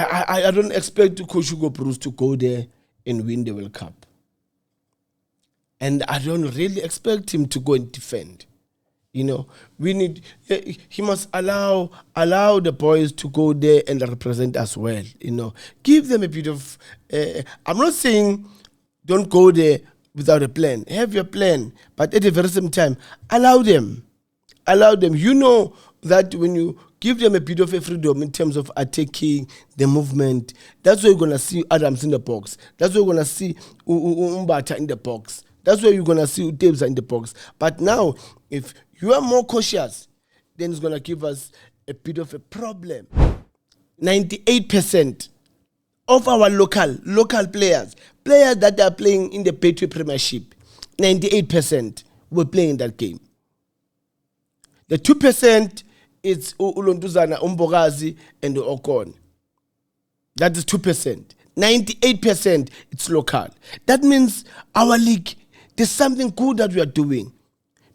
I don't expect Coach Hugo Bruce to go there and win the World Cup. And I don't really expect him to go and defend. He must allow the boys to go there and represent us well. Give them a bit of. I'm not saying don't go there without a plan. Have your plan, but at the very same time, allow them. That when you give them a bit of a freedom in terms of attacking the movement, that's where you're gonna see Adams in the box. That's where you're gonna see Umbata in the box. That's where you're gonna see Utebza in the box. But now, if you are more cautious, then it's gonna give us a bit of a problem. 98% of our local players that are playing in the Betway Premiership, 98% were playing that game. The 2% is Ulontuzana, Umbogazi, and Okon. That is 2%. 98% it's local. That means our league, there's something good that we are doing.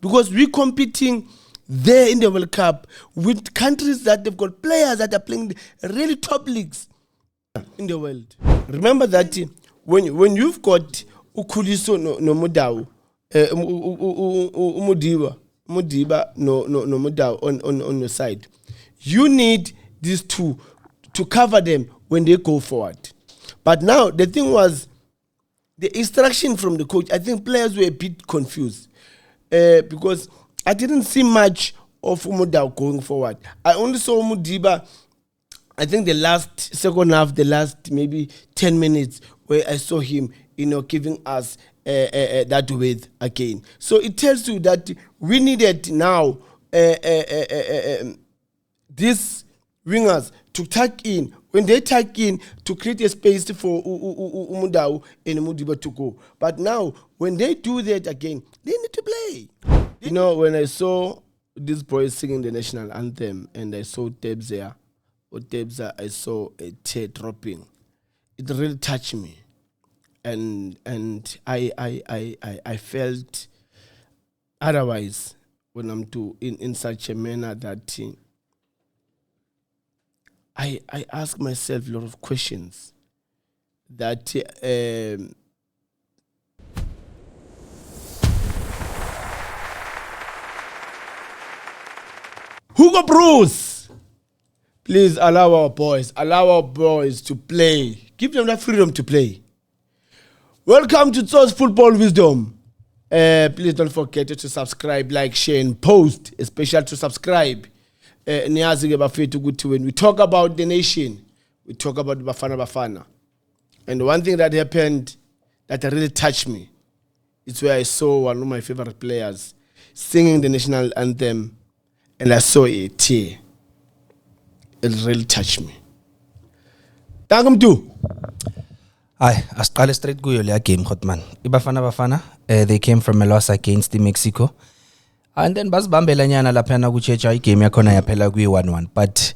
Because we're competing there in the World Cup with countries that they've got players that are playing really top leagues in the world. Remember that when you've got Ukhuliso no Mudau, Mudiba no Mudau on your side, you need these two to cover them when they go forward. But now the thing was the instruction from the coach. I think players were a bit confused because I didn't see much of Mudau going forward. I only saw Mudiba. I think the last second half, the last maybe 10 minutes, where I saw him, giving us that width again. So it tells you that we needed now these wingers to tuck in. When they tuck in, to create a space for Umudau and Mudiba to go. But now, when they do that again, they need to play. When I saw these boys singing the national anthem and I saw Utebza, I saw a tear dropping. It really touched me, and I felt otherwise when I'm in such a manner that I ask myself a lot of questions that Hugo Bruce, please allow our boys to play. Give them that freedom to play. Welcome to Tso's Football Wisdom. Please don't forget to subscribe, like, share, and post. Especially to subscribe. When we talk about the nation, we talk about Bafana. And one thing that happened that really touched me is where I saw one of my favorite players singing the national anthem, and I saw a tear. It really touched me. Thank you. Aye, asiqale straight kuyo leya game Khotman. Bafana they came from a loss against Mexico. And then basibambela nyana laphana kuchecha igame yakhona yaphela kwi-1-1. But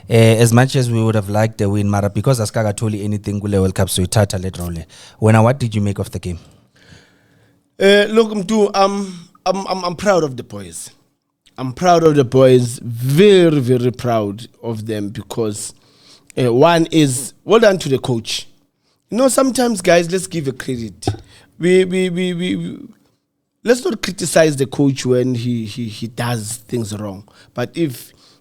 as much as we would have liked the win, Mara, because asikatholi anything kule World Cup, so ithatha let role. What did you make of the game? Look, Mtu, I'm proud of the boys. I'm proud of the boys, very, very proud of them, because one is well done to the coach. Sometimes, guys, let's give a credit. We let's not criticize the coach when he does things wrong. But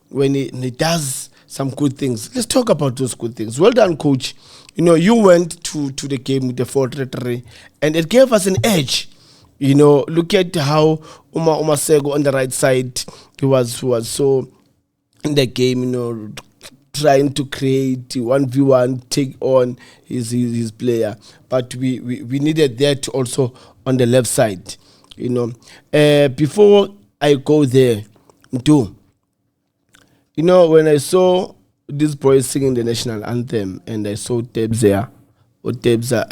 when he does some good things, let's talk about those good things. Well done, coach. You went to the game with the 4-3-3, and it gave us an edge. Look at how Uma Sego on the right side, he was so in the game, trying to create 1v1, take on his player. But we needed that also on the left side. Before I go there, when I saw these boys singing the national anthem and I saw Utebza,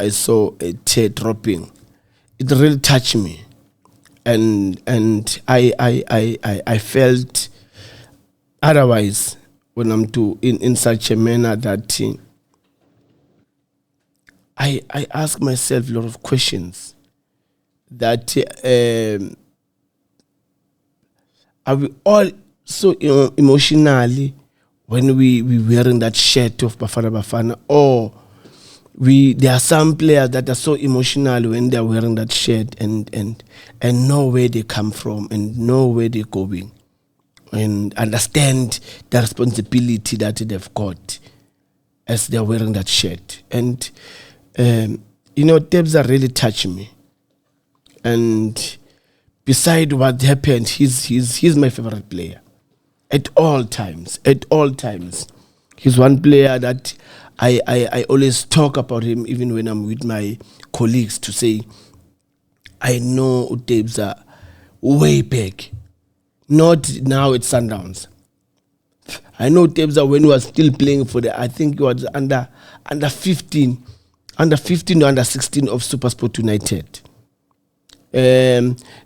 I saw a tear dropping. It really touched me, and I felt otherwise when I'm in such a manner that I ask myself a lot of questions that are we all so emotionally when we wearing that shirt of Bafana Bafana, or there are some players that are so emotional when they're wearing that shirt and know where they come from and know where they're going and understand the responsibility that they've got as they're wearing that shirt. And Tebza really touched me. And beside what happened, he's my favorite player at all times. At all times, he's one player that I always talk about him, even when I'm with my colleagues, to say, I know Utebza way back, not now at Sundowns. I know Utebza when he was still playing for I think he was under 15 or under 16 of SuperSport United.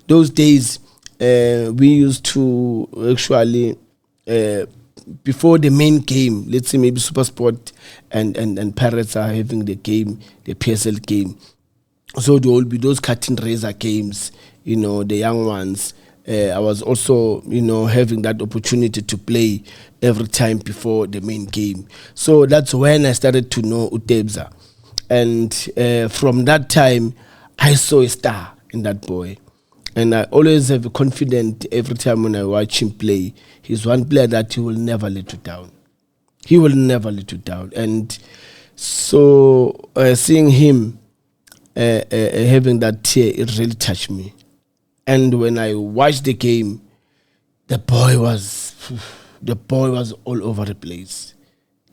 Those days, we used to actually, before the main game, let's say maybe SuperSport and Pirates are having the game, the PSL game. So there will be those cutting razor games, the young ones. I was also, having that opportunity to play every time before the main game. So that's when I started to know Utebza. And from that time, I saw a star in that boy. And I always have confidence every time when I watch him play. He's one player that he will never let you down. He will never let you down. And so seeing him having that tear, it really touched me. And when I watched the game, the boy was all over the place.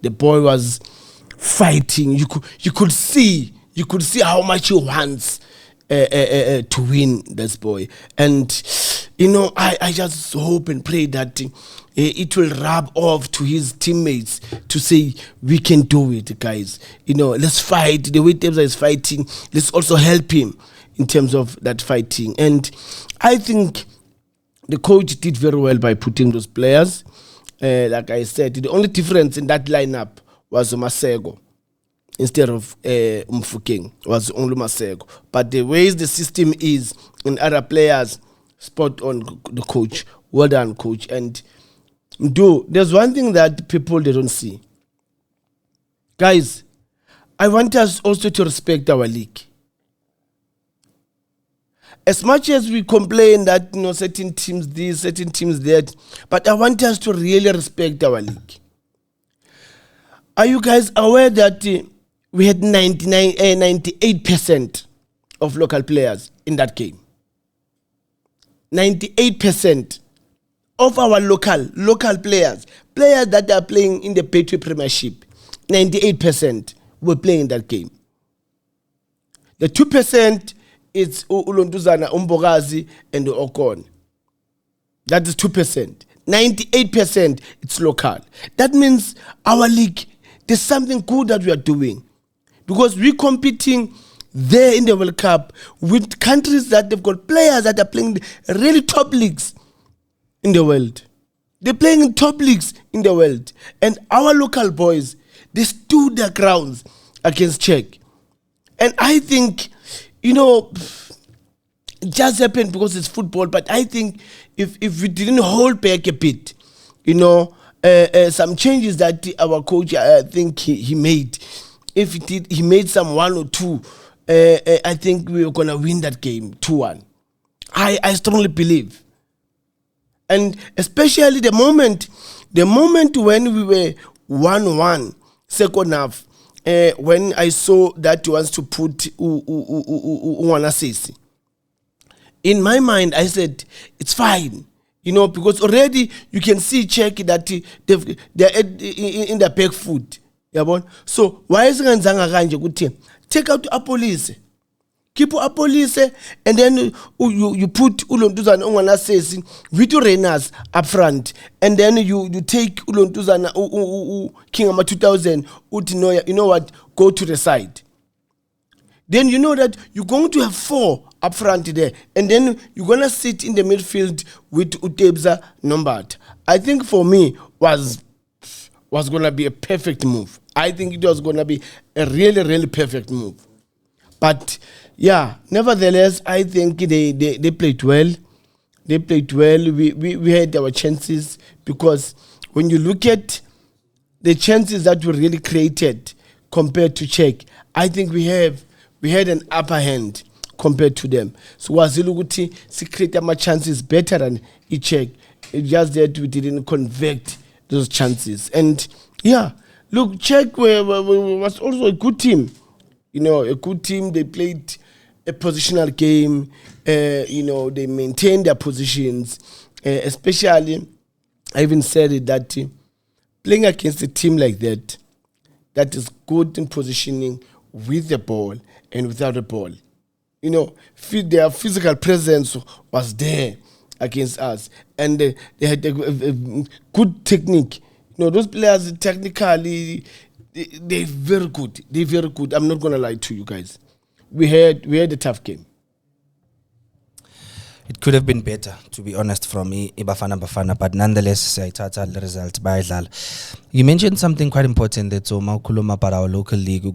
The boy was fighting. You could see how much he wants to win, this boy. And I just hope and pray that it will rub off to his teammates to say, we can do it, guys. Let's fight. The way Tebza is fighting, let's also help him in terms of that fighting. And I think the coach did very well by putting those players. Like I said, the only difference in that lineup was Masego instead of Mfokeng, was only Masego. But the ways the system is in other players, spot on the coach. Well done, coach. And there's one thing that people, they don't see. Guys, I want us also to respect our league. As much as we complain that certain teams this, certain teams that, but I want us to really respect our league. Are you guys aware that we had 98% of local players in that game? 98% of our local players that are playing in the Betway Premiership, 98% were playing in that game. The 2% it's Ulontuzana, Umbogazi, and Okon. That is 2%. 98% it's local. That means our league, there's something good that we are doing. Because we're competing there in the World Cup with countries that they've got players that are playing really top leagues in the world. They're playing in top leagues in the world. And our local boys, they stood their grounds against Czech. And I think, it just happened because it's football. But I think if we didn't hold back a bit, some changes that our coach, I think he made, if he made some 1 or 2, I think we were going to win that game 2-1. I strongly believe. And especially the moment when we were 1-1, second half, when I saw that he wants to put Uwanasesi, in my mind, I said, it's fine. Because already you can see Czech that they're in the back foot. So why is it take out Apolise? Keep Apolise, and then you put Ulontuzana Uwanasesi with Renas up front, and then you take Ulontuzana Kingama 2000 Utinoya, go to the side. Then you know that you're going to have 4 up front there, and then you're going to sit in the midfield with Utebza Nombat. I think for me was going to be a perfect move. I think it was going to be a really, really perfect move. But yeah, nevertheless, I think they played well. They played well. We had our chances, because when you look at the chances that were really created compared to Czech, I think we had an upper hand compared to them. So Waziluguti si create my chances better than Czech. It's just that we didn't convert those chances. And yeah, look, Czech was also a good team. You know, a good team. They played a positional game. You know, they maintained their positions. Especially, I even said it that playing against a team like that is good in positioning with the ball and without the ball. You know, their physical presence was there against us, and they had a good technique. You know, those players technically, they're very good. They're very good. I'm not gonna lie to you guys. We had a tough game. It could have been better, to be honest, from Bafana, but nonetheless, the result by you mentioned something quite important that so Maukuloma about our local league.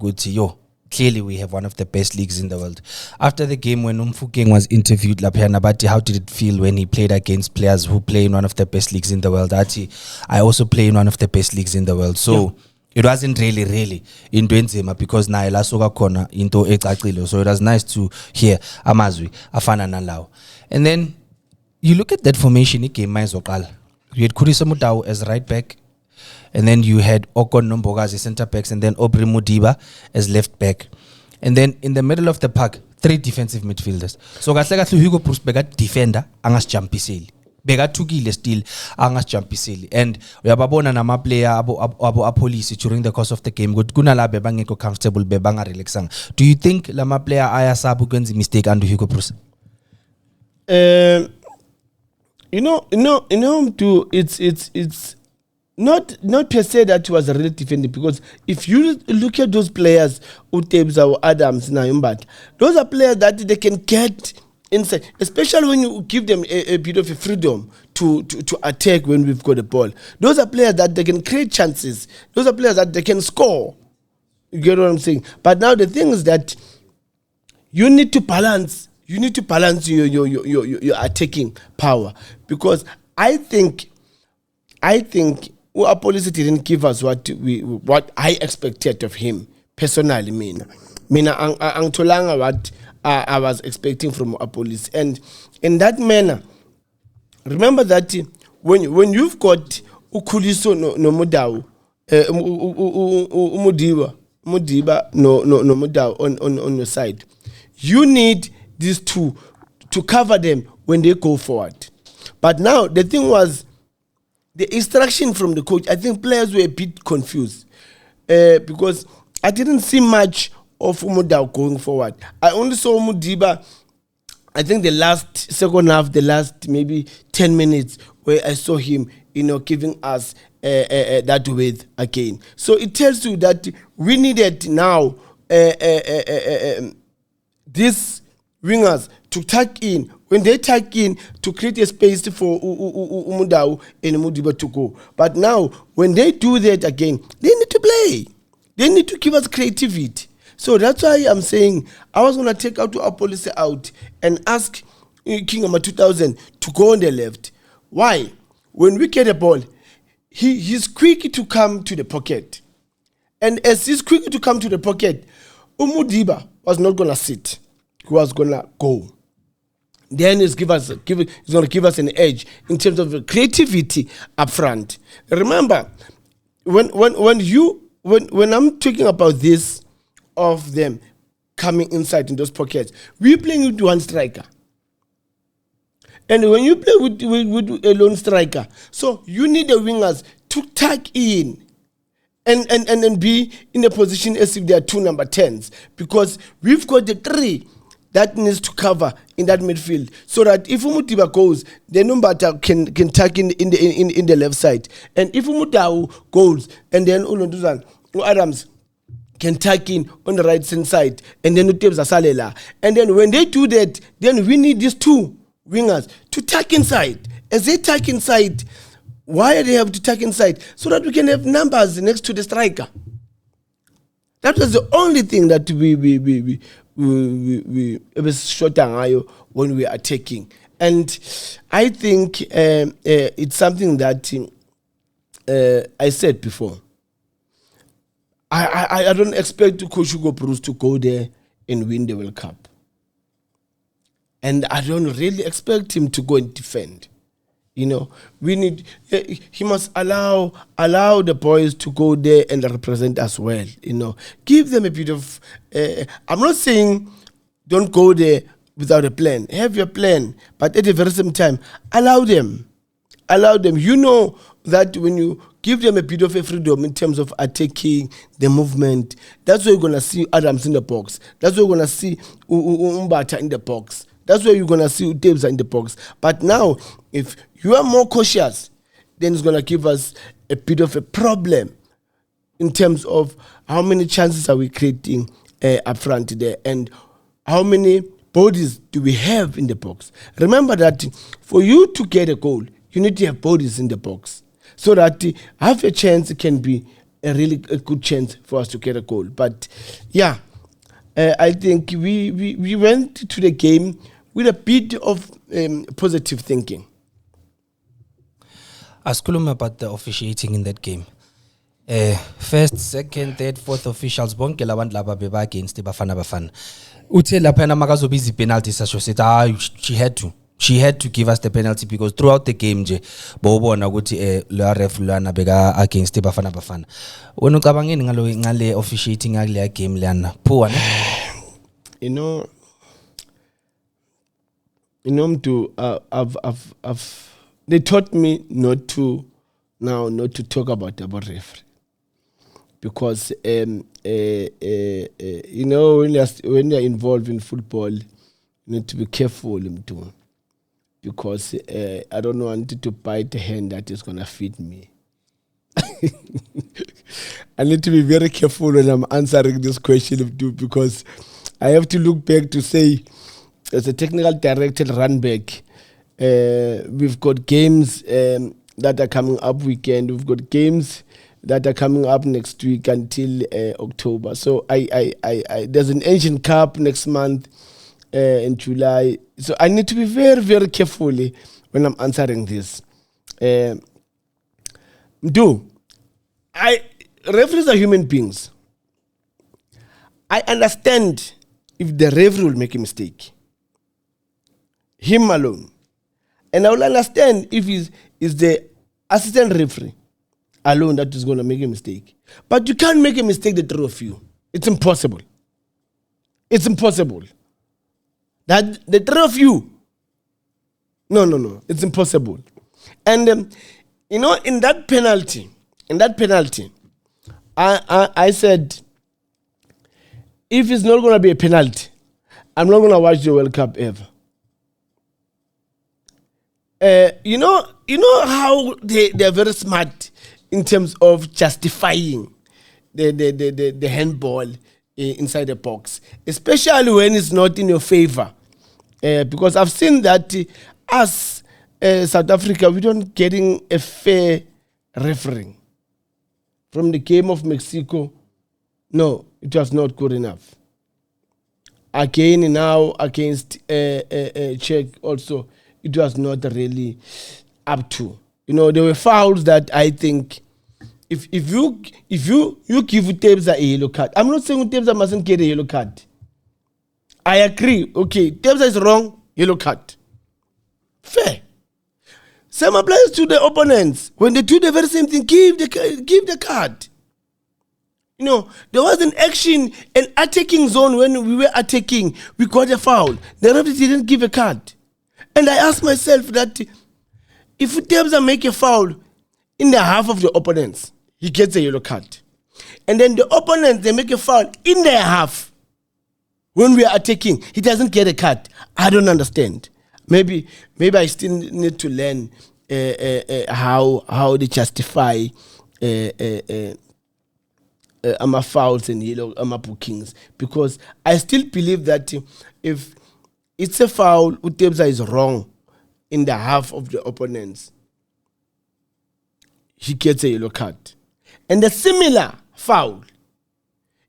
Clearly we have one of the best leagues in the world. After the game when Umfukeng was interviewed, Lapia, how did it feel when he played against players who play in one of the best leagues in the world? I also play in one of the best leagues in the world. So it wasn't really into Enzima because na ela soka khona into ecacile. So it was nice to hear amazwi afana nalawo. And then you look at that formation game Maizokal. You had Khurisa Mutau as right back, and then you had Okon Nomboga as center backs, and then Obri Mudiba as left back. And then in the middle of the park, 3 defensive midfielders. So kahle Hugo Bruce bega defender angas jampiseli. Bega tukile still angas jampiseli. And uyababona nama player abo police during the course of the game good kunala bebangeko comfortable bebanga relaxang. Do you think lama player ayasabu kwenza mistake under Hugo Bruce? You know, it's not per se that he was a real defender, because if you look at those players, Utebza or Adams, Nayumbat, those are players that they can get inside, especially when you give them a bit of a freedom to attack when we've got the ball. Those are players that they can create chances. Those are players that they can score. You get what I'm saying? But now the thing is that you need to balance. You need to balance your attacking power, because I think our policy didn't give us what I expected of him personally. Mina angtolanga what I was expecting from our police, and in that manner, remember that when you've got Ukhuliso no Mudau, Mudiba no Mudau on your side, you need these two to cover them when they go forward. But now the thing was the instruction from the coach. I think players were a bit confused because I didn't see much of Umudau going forward. I only saw Mudiba, I think the last maybe 10 minutes where I saw him, giving us that width again. So it tells you that we needed now these wingers to tuck in. When they tuck in, to create a space for Umudau and Mudiba to go. But now, when they do that again, they need to play. They need to give us creativity. So that's why I'm saying I was going to take out our policy out and ask Kingama 2000 to go on the left. Why? When we get a ball, he's quick to come to the pocket. And as he's quick to come to the pocket, Umudiba was not going to sit. He was going to go. Then he's going to give us an edge in terms of the creativity up front. Remember, when I'm talking about this of them coming inside in those pockets, we're playing with one striker. And when you play with a lone striker, so you need the wingers to tuck in and be in a position as if they are 2 number 10s, because we've got the 3 that needs to cover in that midfield, so that if Umutiba goes, then Umbata can tuck in the left side, and if Umutau goes, and then Ulunduzan Adams can tuck in on the right hand side, and then Utebza Salela, and then when they do that, then we need these 2 wingers to tuck inside. As they tuck inside, why do they have to tuck inside? So that we can have numbers next to the striker. That was the only thing that we was short when we are attacking. And I think it's something that I said before. I don't expect Coach Hugo Bruce to go there and win the World Cup. And I don't really expect him to go and defend. You know, he must allow the boys to go there and represent us well. You know, give them a bit of, I'm not saying don't go there without a plan. Have your plan, but at the very same time, allow them. You know that when you give them a bit of a freedom in terms of attacking the movement, that's where you're going to see Adams in the box. That's where you're going to see Umbata in the box. That's where you're going to see Utebza in the box. But now, if you are more cautious, then it's going to give us a bit of a problem in terms of how many chances are we creating up front there and how many bodies do we have in the box. Remember that for you to get a goal, you need to have bodies in the box so that half a chance can be a good chance for us to get a goal. But yeah, I think we went to the game with a bit of positive thinking. Askulum about the officiating in that game. First, second, third, fourth officials bonke labantu laba beba against Bafana Bafana. Uthe lapha na makazoba izi penalties asho sithi she had to give us the penalty because throughout the game nje bowubona ukuthi la ref lana beka against Bafana Bafana. Wena ucabangeni ngale officiating yakule game lana? Poor ne? You know they taught me not to talk about the referee because when you're involved in football, you need to be careful because I don't want to bite the hand that is gonna feed me. I need to be very careful when I'm answering this question because I have to look back to say, as a technical director, run back. We've got games that are coming up weekend. We've got games that are coming up next week until October. So there's an Asian Cup next month in July. So I need to be very, very careful when I'm answering this. Referees are human beings. I understand if the referee will make a mistake. Him alone. And I will understand if it's the assistant referee alone that is going to make a mistake. But you can't make a mistake, the three of you. It's impossible. It's impossible. That the three of you. No. It's impossible. And, in that penalty, I said, if it's not going to be a penalty, I'm not going to watch the World Cup ever. You know how they're very smart in terms of justifying the handball inside the box, especially when it's not in your favor. Because I've seen that us, South Africa, we don't getting a fair refereeing. From the game of Mexico, no, it was not good enough. Again, now against Czech also, it was not really up to. There were fouls that I think if you give Utebza a yellow card, I'm not saying Utebza mustn't get a yellow card. I agree. Okay, Utebza is wrong, yellow card. Fair. Same applies to the opponents. When they do the very same thing, give the card. There was an action, an attacking zone when we were attacking. We got a foul. The referee didn't give a card. And I asked myself that if Utebza make a foul in the half of the opponents, he gets a yellow card. And then the opponents, they make a foul in their half. When we are attacking, he doesn't get a card. I don't understand. Maybe I still need to learn how they justify fouls and yellow bookings, because I still believe that if it's a foul, Utebza is wrong in the half of the opponents, he gets a yellow card. And a similar foul,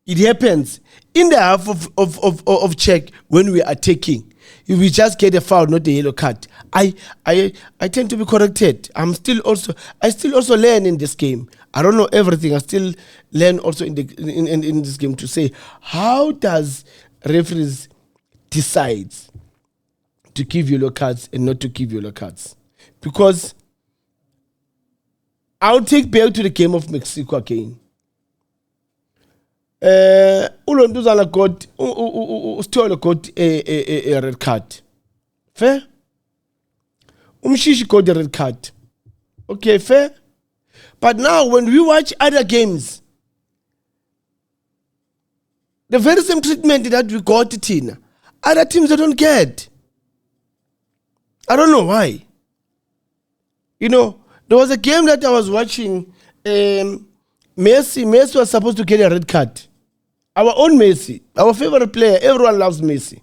it happens in the half of Czech when we are attacking. If we just get a foul, not a yellow card, I tend to be corrected. I still also learn in this game. I don't know everything. I'm still learn also in this game to say, how does referees decide to give yellow cards and not to give yellow cards? Because I'll take back to the game of Mexico again. Ulonduzana got Stolo got a red card. Fair? Umshishi got a red card. Okay, fair? But now when we watch other games, the very same treatment that we got it in, other teams they don't get. I don't know why. You know, there was a game that I was watching. Messi was supposed to get a red card. Our own Messi, our favorite player, everyone loves Messi.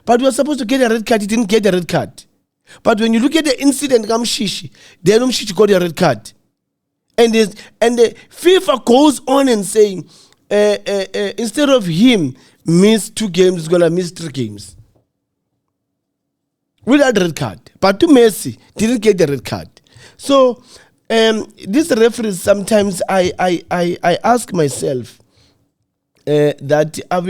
But we were supposed to get a red card, he didn't get a red card. But when you look at the incident, Mshishi, then Mshishi got a red card. And the FIFA goes on and saying, instead of him miss 2 games, he's going to miss 3 games. Without red card. But to Messi, didn't get the red card. So, these referees, sometimes I ask myself that are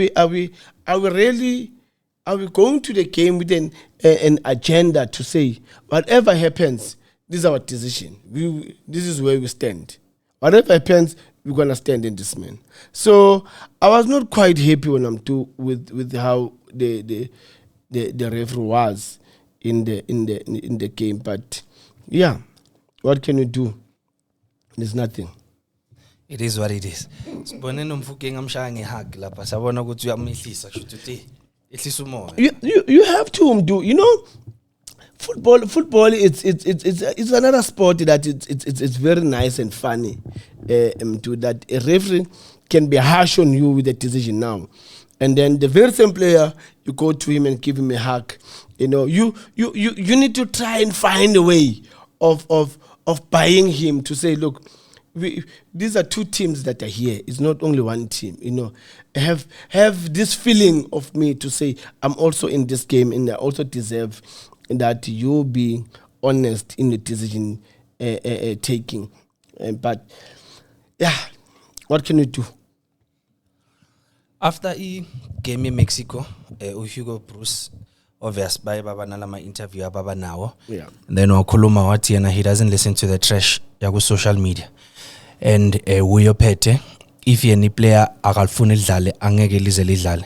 we going to the game with an agenda to say whatever happens, this is our decision. This is where we stand. Whatever happens, we're gonna stand in this man. So I was not quite happy when I'm with how the referee was in the game. But yeah, what can you do? There's nothing. It is what it is. Sibone nomfukeng amshaya ngehug lapha sabona ukuthi uyamhlisa kusho ukuthi ehlisa umoya. You have to do, you know, football it's another sport that it's very nice and funny to that a referee can be harsh on you with a decision now, and then the very same player, you go to him and give him a hug. You know, you need to try and find a way of buying him to say, look, these are 2 teams that are here. It's not only one team. You know, have this feeling of me to say I'm also in this game and I also deserve that you be honest in the decision taking. But yeah, what can you do? After the game in Mexico, Hugo Bruce obvious by baba nalama interview baba nawo. Yeah. And then wakhuluma wathi yena he doesn't listen to the trash yaku social media. And uyophethe if any player akalifuna idlale angeke lize lidlale.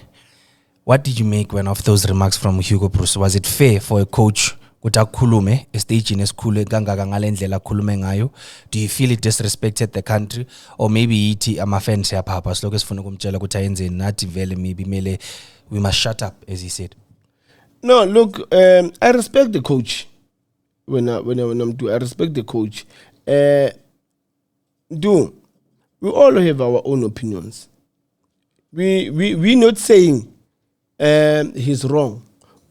What did you make when of those remarks from Hugo Bruce? Was it fair for a coach ukuthi akhulume estagini esikhulu kangaka ngalendlela akhulume ngayo? Do you feel it disrespected the country, or maybe ithi ama fans yapha siloko sifuna ukumtshela ukuthi ayenzeni nathi vele maybe mele we must shut up, as he said? No, look, I respect the coach. When I'm doing, I respect the coach. We all have our own opinions. We not saying he's wrong.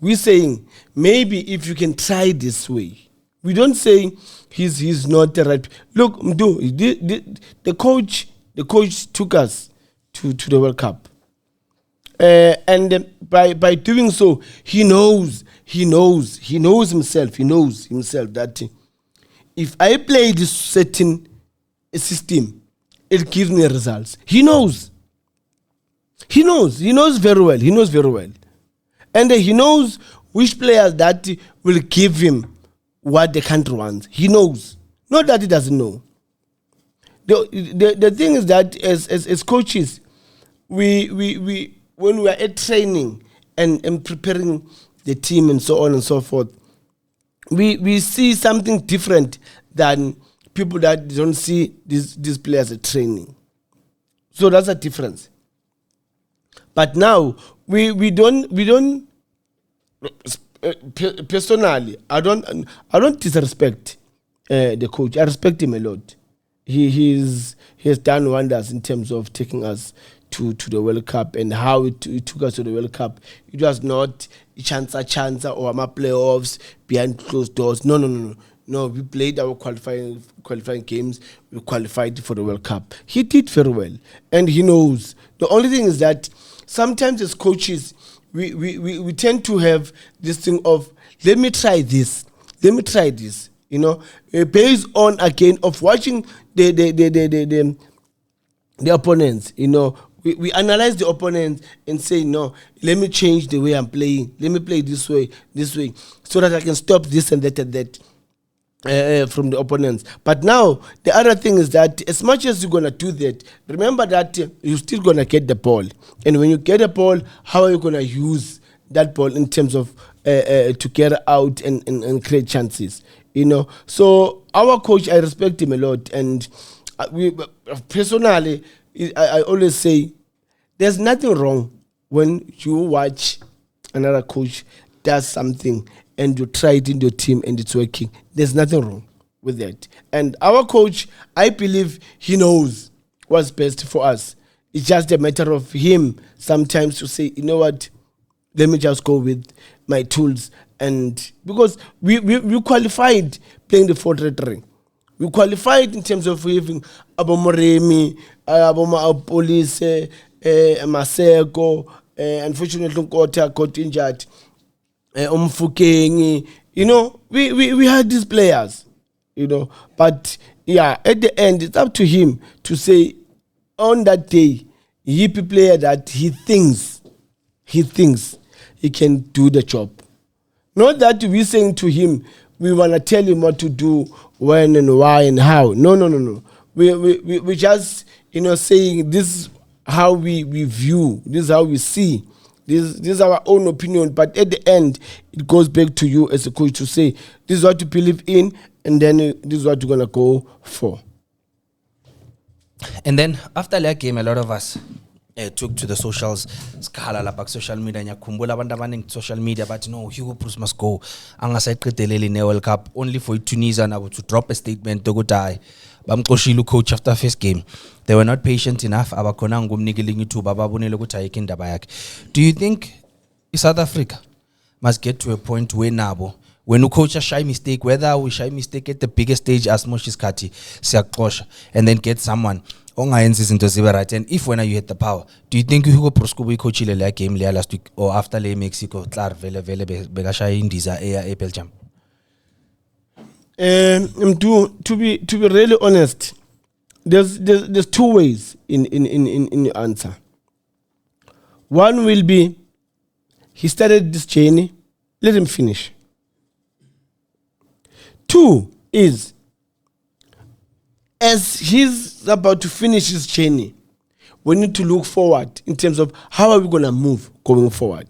We're saying maybe if you can try this way. We don't say he's not the right. Look, the coach took us to the World Cup. And by doing so, he knows himself that if I play this certain system, it gives me results. He knows very well. And he knows which players that will give him what the country wants. He knows. Not that he doesn't know. The thing is that as coaches, we when we are at training and preparing the team and so on and so forth, we see something different than people that don't see these players at training. So that's a difference. But now we don't personally, I don't disrespect the coach. I respect him a lot. He has done wonders in terms of taking us to the World Cup, and how it took us to the World Cup. It was not chance or my playoffs behind closed doors. No, we played our qualifying games. We qualified for the World Cup. He did very well, and he knows. The only thing is that sometimes as coaches, we tend to have this thing of let me try this. You know, based on again of watching the the opponents. We analyze the opponents and say, no, let me change the way I'm playing. Let me play this way, so that I can stop this and that from the opponents. But now, the other thing is that as much as you're going to do that, remember that you're still going to get the ball. And when you get a ball, how are you going to use that ball in terms of to get out and create chances? So our coach, I respect him a lot. And we personally, I always say, there's nothing wrong when you watch another coach does something and you try it in your team and it's working. There's nothing wrong with that. And our coach, I believe he knows what's best for us. It's just a matter of him sometimes to say, you know what, let me just go with my tools. And because we qualified playing the 4-3 ring. We qualified in terms of having Abomoremi, Police, Maseko, unfortunately Nkota got injured, Umfukengi. We had these players, But yeah, at the end, it's up to him to say on that day, he be player that he thinks he can do the job. Not that we're saying to him, we want to tell him what to do, when and why and how. No. We just, saying this is how we view, this is how we see, this is our own opinion. But at the end, it goes back to you as a coach to say, this is what you believe in, and then this is what you're going to go for. And then after that game, a lot of us took to the socials, skhala lapha social media, ngiyakhumbula abantu abaningi social media, but no, Hugo Broos must go. Angasayiqedeleli ne-World Cup, only for Tunisia nabo to drop a statement ukuthi bamxoshile coach after first game. They were not patient enough. Abakhona ngumnikele ithuba babonile ukuthi ayikho indaba yakhe. Do you think South Africa must get to a point where nabo, when you coach a shy mistake, whether we shy mistake at the biggest stage as Moses Kati, siyaxosha, and then get someone ongayenza izinto zibe right? And if when you hit the power, do you think Hugo Broos coachile le game le last week or after le Mexico klar vele bekashaya indiza e Belgium? To be really honest, there's two ways in the answer. One will be, he started this journey, let him finish. Two is, as he's about to finish his journey, we need to look forward in terms of how are we going to move going forward.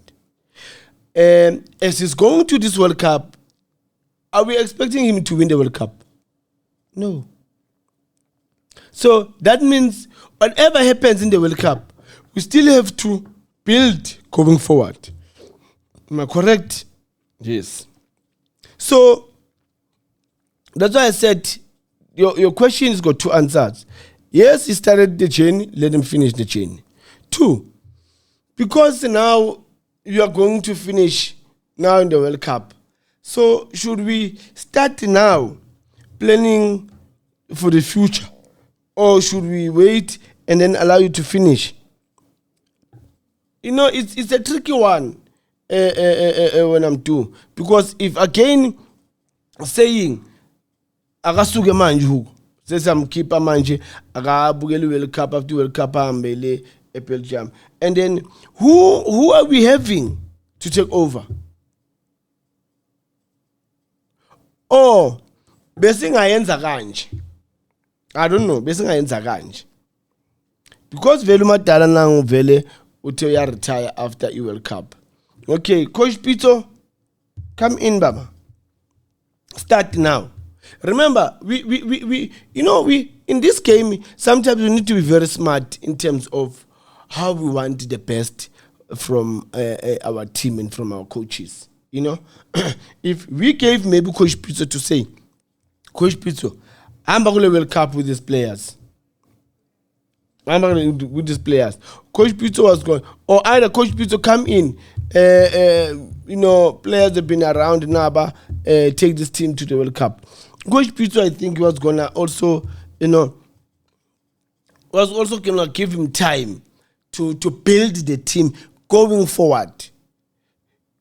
As he's going to this World Cup, are we expecting him to win the World Cup? No. So that means whatever happens in the World Cup, we still have to build going forward. Am I correct? Yes. So that's why I said your question has got two answers. Yes, he started the journey, let him finish the journey. Two, because now you are going to finish now in the World Cup. So should we start now planning for the future, or should we wait and then allow you to finish? It's a tricky one when I'm doing, because if again saying akasuke manje huko sesamkhipha manje akabukela World Cup after World Cup ahambele eBelgium, and then who are we having to take over? Or besingayenza kanje, I don't know, besingayenza kanje, because vele umadala nangu vele uthe uya retire after the World Cup. Okay, Coach Pitso, come in, Baba. Start now. Remember, we in this game, sometimes we need to be very smart in terms of how we want the best from our team and from our coaches. If we gave maybe Coach Pitso to say, Coach Pitso, I'm going to World Cup with these players. With these players. Coach Pitso was going, or either Coach Pitso come in, players have been around Naba, take this team to the World Cup. Coach Pitso, I think, was gonna also, gonna give him time to build the team going forward.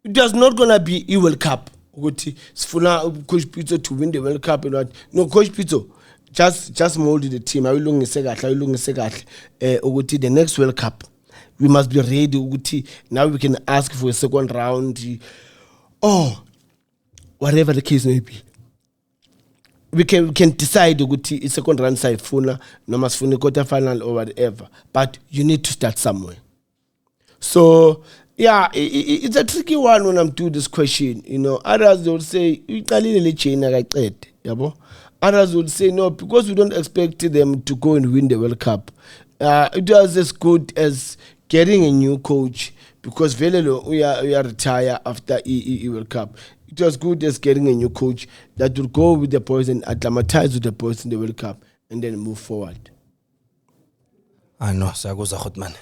It was not gonna be a World Cup. Coach Pitso to win the World Cup. No, Coach Pitso, just mold the team. Awulungise kahle ukuthi the next World Cup we must be ready ukuthi now we can ask for a second round or whatever the case may be. We can decide ukuthi a second round sayifuna noma sifuna quarter final or whatever, but you need to start somewhere. So yeah, it's a tricky one when I'm doing this question. Others will say iqalile le chain akaqede, yabo. Others would say no, because we don't expect them to go and win the World Cup. It was as good as getting a new coach, because Velelo we are retire after World Cup. It was good as getting a new coach that will go with the boys and acclimatize with the boys in the World Cup and then move forward. I know, Sagoza Hotman.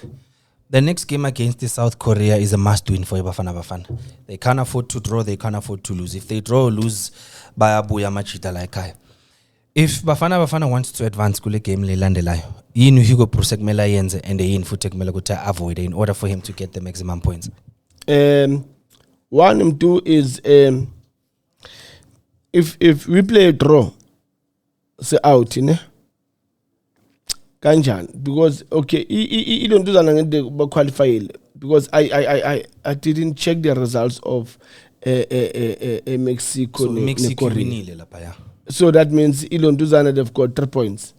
The next game against the South Korea is a must-win for Bafana Bafana. They can't afford to draw, they can't afford to lose. If they draw or lose, Bayabuya Machita like I. If Bafana wants to advance kule game le landelayo, yini Hugo Prusek mela yenze and yini futhi kumele ukuthi avoid in order for him to get the maximum points? One and two is if we play a draw, say out, kanjani, because okay, I don't do that qualify, because I didn't check the results of Mexico. So Mexico winile lapha ya. So that means Ilon Duzana they've got 3 points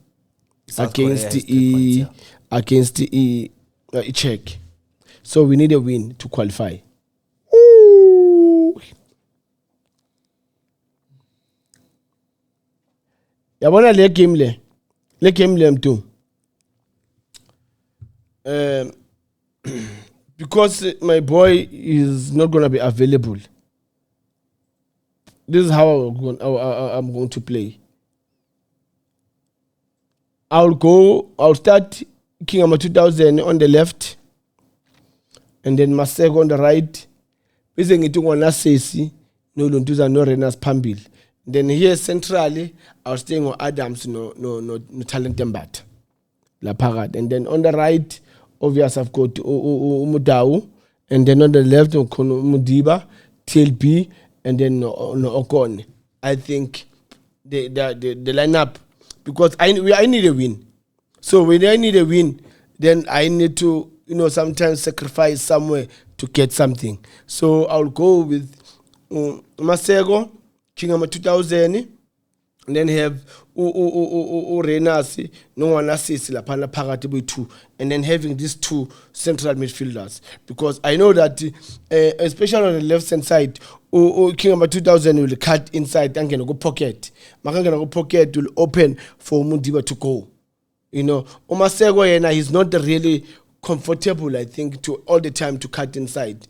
South against Korea has 3 points, against Czech. So we need a win to qualify. Ooh. Yabona le game le mtu. Because my boy is not going to be available. This is how I'm going to play. I'll start Kingama 2000 on the left, and then Maseko on the right. Bese ngithi ngona Sesi no Lontuza no Renas Pambil. Then here centrally I'll stay on Adams no Talent Mbatha la phakathi. And then on the right obviously I've got Umudau, and then on the left Mudiba, TLB, and then no Okon. I think the lineup, because I need a win. So when I need a win, then I need to sometimes sacrifice somewhere to get something. So I'll go with Masego, Kingama 2000, and then have Renasi, no one assist lapana phakathi boyi-2, and then having these 2 central midfielders, because I know that especially on the left hand side, Kingama 2000 will cut inside and go pocket. Makangena go pocket will open for Mudiba to go. Masego yena, he's not really comfortable, I think, to all the time to cut inside.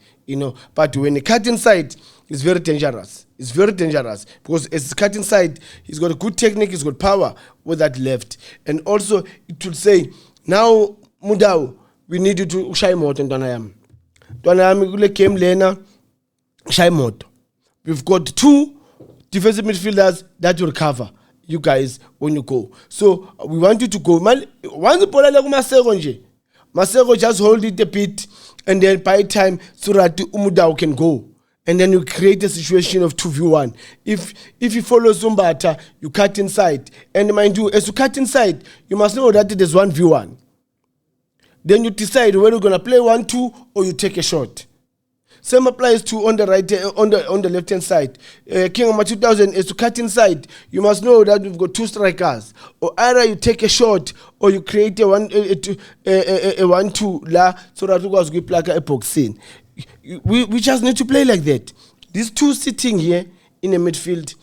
But when he cut inside, it's very dangerous. It's very dangerous, because as cut inside, he's got a good technique, he's got power with that left. And also, it will say, now, Mudau, we need you to shy more than Donayam. Donayam came lena, shy more. We've got 2 defensive midfielders that will cover you guys when you go. So, we want you to go. Once the ball Masego just hold it a bit, and then by time Surati Umudau can go. And then you create a situation of 2v1. If you follow Zumbata, you cut inside. And mind you, as you cut inside, you must know that it is 1v1. Then you decide whether you're going to play 1-2 or you take a shot. Same applies to on the right, on the left hand side. Kingama 2000 is to cut inside. You must know that we've got 2 strikers. Or either you take a shot or you create a 1-2 la so that you guys get like a boxing. We just need to play like that. These 2 sitting here in the midfield.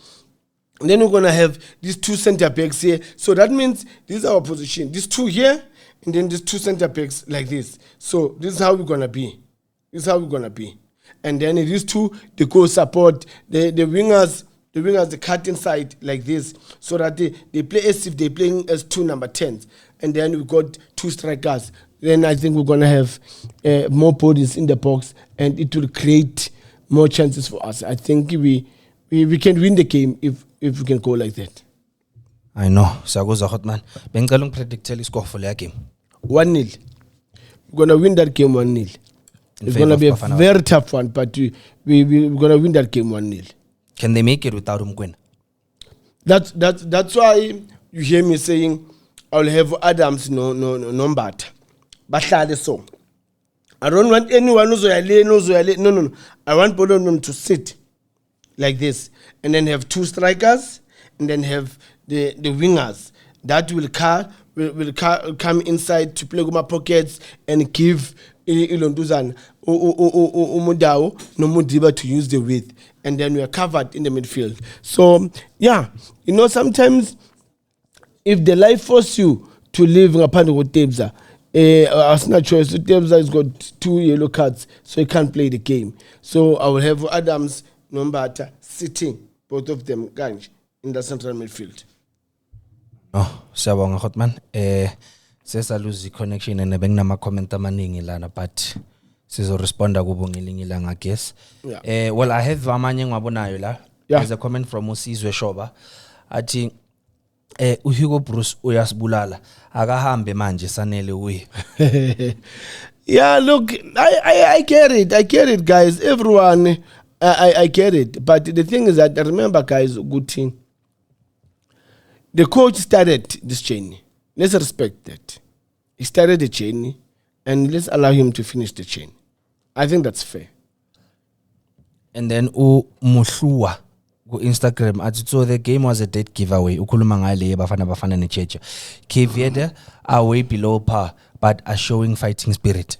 And then we're going to have these 2 center backs here. So that means this is our position. These 2 here, and then these 2 center backs like this. So this is how we're going to be. This is how we're going to be. And then these 2, they go support the wingers. The wingers, they cut inside like this, so that they play as if they're playing as 2 number 10s. And then we got 2 strikers. Then I think we're going to have more bodies in the box, and it will create more chances for us. I think we can win the game if we can go like that. I know. Sagoza Hotman. Bengalung predict score for the game. 1-0. We're going to win that game 1-0. It's going to be a very tough one, but we're going to win that game 1-0. Can they make it without Umgwen? That's why you hear me saying, I'll have Adams, no Mbata. Bahlale so. I don't want anyone who's no. I want both of them to sit like this and then have two strikers and then have the wingers that will come inside to play with my pockets and give Ilonduzan Umudao no Mudiba to use the width, and then we are covered in the midfield. So yeah, sometimes if the life force you to leave Ngaphandle with Tebza, Arsenal choice, Tebza has got 2 yellow cards, so he can't play the game. So I will have Adams, Nombata sitting, both of them, Ganj, in the central midfield. Oh, siyabonga Hotman. Sesa lose connection and benginama comment amaningi lana, but sizo responda kubo ngelinye ilanga, I guess. Yeah. Well, I have amanye ngiwabonayo la. Yeah. There's a comment from Usizwe Shoba athi uHugo Bruce uyasibulala akahambe manje sanele uye. Yeah, look, I get it, guys. Everyone, I get it. But the thing is that, remember, guys, good thing. The coach started this journey. Let's respect that. He started the journey, and let's allow him to finish the chain. I think that's fair. And then Muhlua go Instagram athi, so the game was a dead giveaway. Ukhuluma ngale bafana nechecha. Caveada are way below par, but are showing fighting spirit.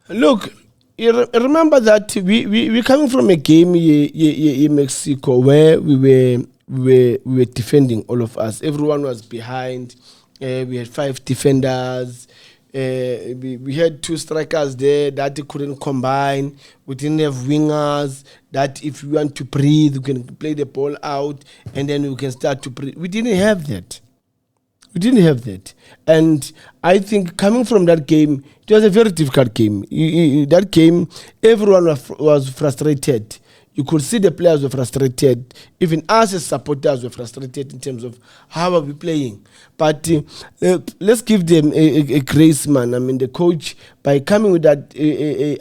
Look, remember that we're coming from a game in Mexico where we were defending, all of us. Everyone was behind. We had 5 defenders. We had 2 strikers there that they couldn't combine. We didn't have wingers that if we want to breathe, we can play the ball out and then we can start to breathe. We didn't have that. And I think coming from that game, it was a very difficult game. That game, everyone was frustrated. You could see the players were frustrated. Even us as supporters were frustrated in terms of how are we playing. But let's give them a grace, man. I mean, the coach, by coming with that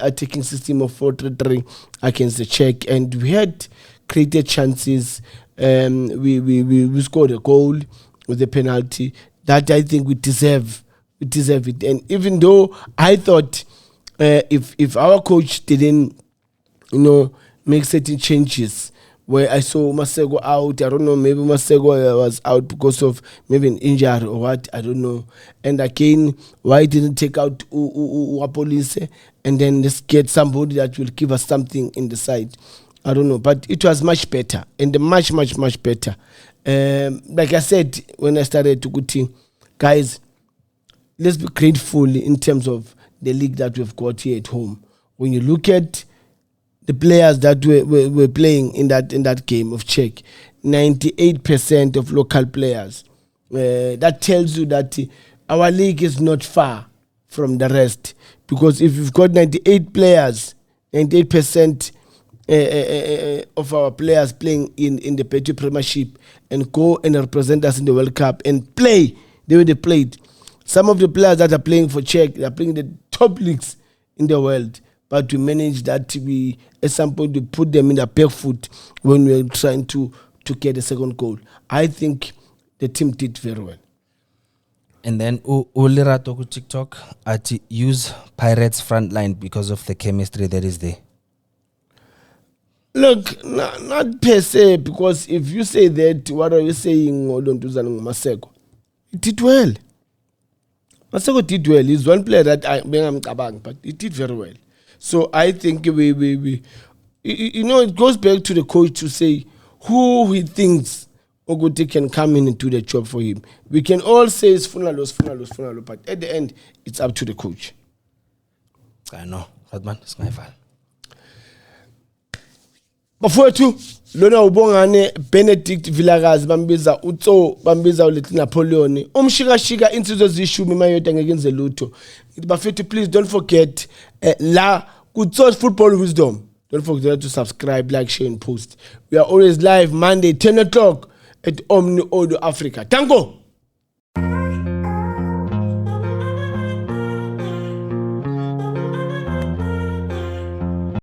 attacking system of 4-3-3 against the Czech, and we had created chances. We scored a goal with a penalty that I think we deserve it. And even though I thought if our coach didn't, make certain changes, where I saw Masego out, I don't know, maybe Masego was out because of maybe an injury or what, I don't know. And again, why didn't take out Wapolise and then let's get somebody that will give us something in the side? I don't know, but it was much better and much better. Like I said when I started to go team, guys, let's be grateful in terms of the league that we've got here at home. When you look at the players that were playing in that game of Czech, 98% of local players. That tells you that our league is not far from the rest. Because if you've got 98 players, 98% of our players playing in the Petty Premiership and go and represent us in the World Cup and play the way they played. Some of the players that are playing for Czech, they are playing the top leagues in the world. But we managed that at some point we put them in the back foot when we were trying to get a second goal. I think the team did very well. And then Ulirato ku TikTok at use Pirates front line because of the chemistry that is there. Look, not per se, because if you say that, what are you saying? Masego? It did well. Masego did well. He's one player that I'm kabang, but he did very well. So I think we it goes back to the coach to say who he thinks Oguti can come in and do the job for him. We can all say it's Funalos, but at the end, it's up to the coach. I know, Hotman, it's my fault. Bafowethu lona ubongane Benedict Vilakazi bambiza utso bambiza uLethi Napoleon umshikashika insizwe zishumi mayoda ngekenze lutho. Bafowethu, please don't forget la kutso Football Wisdom. Don't forget to subscribe, like, share and post. We are always live Monday 10 o'clock at Omni Audio Africa. Tango.